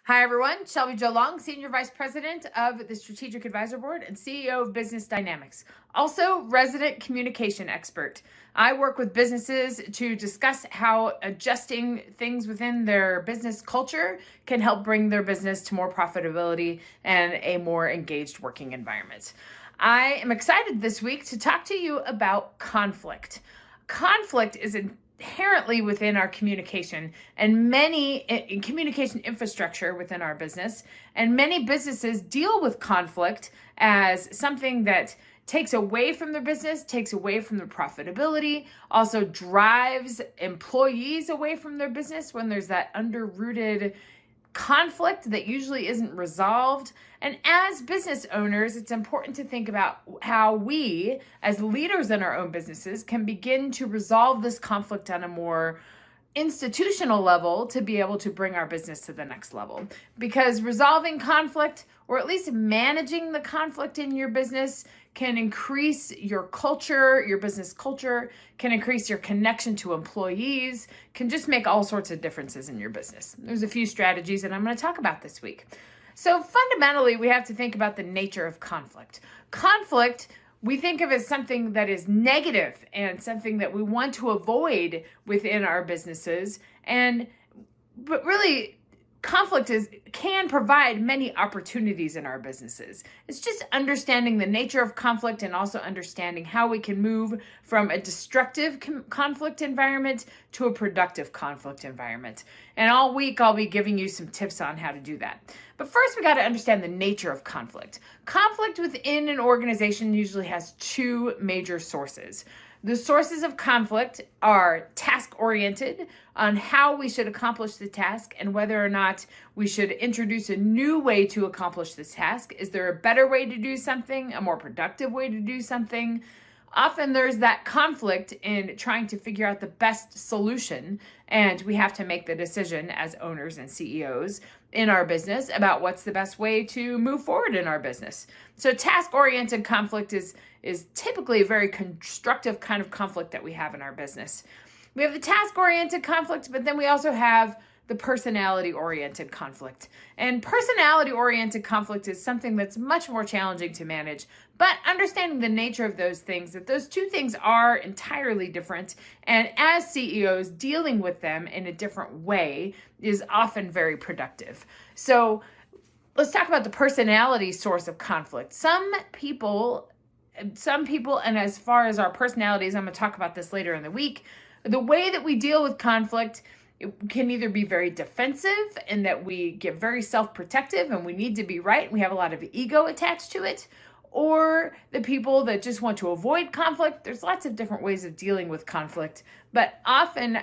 Hi, everyone. Shelby Long, Senior Vice President of the Strategic Advisor Board and CEO of Business Dynamics. Also, resident communication expert. I work with businesses to discuss how adjusting things within their business culture can help bring their business to more profitability and a more engaged working environment. I am excited this week to talk to you about conflict. Conflict is inherently within our communication and many communication infrastructure within our business, and many businesses deal with conflict as something that takes away from their business, takes away from their profitability, also drives employees away from their business when there's that under-rooted conflict that usually isn't resolved. And as business owners, it's important to think about how we, as leaders in our own businesses, can begin to resolve this conflict on a more institutional level to be able to bring our business to the next level. Because resolving conflict, or at least managing the conflict in your business, can increase your culture, your business culture, can increase your connection to employees, can just make all sorts of differences in your business. There's a few strategies that I'm going to talk about this week. So fundamentally, we have to think about the nature of conflict. Conflict, we think of as something that is negative and something that we want to avoid within our businesses. But really, conflict can provide many opportunities in our businesses. It's just understanding the nature of conflict and also understanding how we can move from a destructive conflict environment to a productive conflict environment. And all week, I'll be giving you some tips on how to do that. But first, we got to understand the nature of conflict. Conflict within an organization usually has two major sources. The sources of conflict are task-oriented, on how we should accomplish the task and whether or not we should introduce a new way to accomplish this task. Is there a better way to do something, a more productive way to do something? Often there's that conflict in trying to figure out the best solution, and we have to make the decision as owners and CEOs in our business about what's the best way to move forward in our business. So task-oriented conflict is typically a very constructive kind of conflict that we have in our business. We have the task-oriented conflict, but then we also have the personality-oriented conflict. And personality-oriented conflict is something that's much more challenging to manage, but understanding the nature of those things, that those two things are entirely different, and as CEOs, dealing with them in a different way is often very productive. So let's talk about the personality source of conflict. Some people, and as far as our personalities, I'm going to talk about this later in the week, the way that we deal with conflict, it can either be very defensive in that we get very self-protective and we need to be right. We have a lot of ego attached to it. Or the people that just want to avoid conflict. There's lots of different ways of dealing with conflict, but often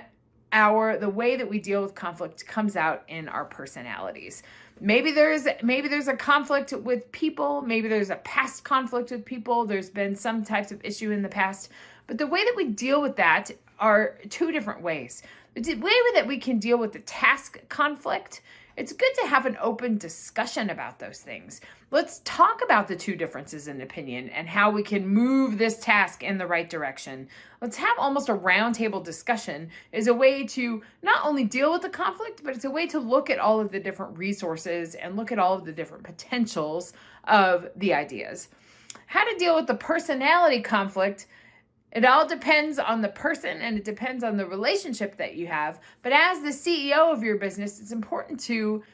the way that we deal with conflict comes out in our personalities. Maybe there's a conflict with people. Maybe there's a past conflict with people. There's been some types of issue in the past. But the way that we deal with that are two different ways. The way that we can deal with the task conflict, it's good to have an open discussion about those things. Let's talk about the two differences in opinion and how we can move this task in the right direction. Let's have almost a roundtable discussion as a way to not only deal with the conflict, but it's a way to look at all of the different resources and look at all of the different potentials of the ideas. How to deal with the personality conflict, it all depends on the person and it depends on the relationship that you have. But as the CEO of your business, it's important to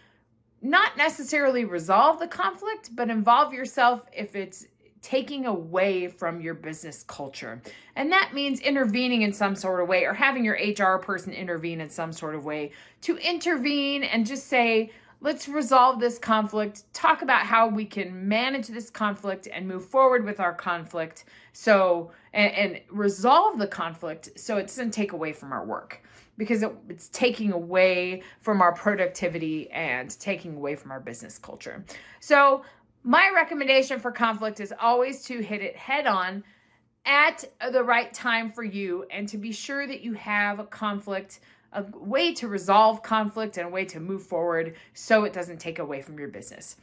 not necessarily resolve the conflict, but involve yourself if it's taking away from your business culture. And that means intervening in some sort of way or having your HR person intervene in some sort of way to intervene and just say, let's resolve this conflict, talk about how we can manage this conflict and move forward with our conflict and resolve the conflict so it doesn't take away from our work, because it's taking away from our productivity and taking away from our business culture. So my recommendation for conflict is always to hit it head on at the right time for you and to be sure that you have a conflict, a way to resolve conflict and a way to move forward so it doesn't take away from your business.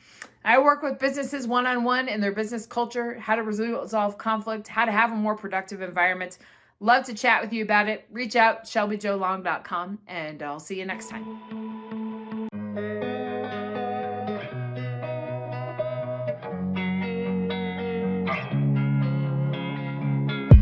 I work with businesses one-on-one in their business culture, how to resolve conflict, how to have a more productive environment. Love to chat with you about it. Reach out, shelbyjolong.com, and I'll see you next time.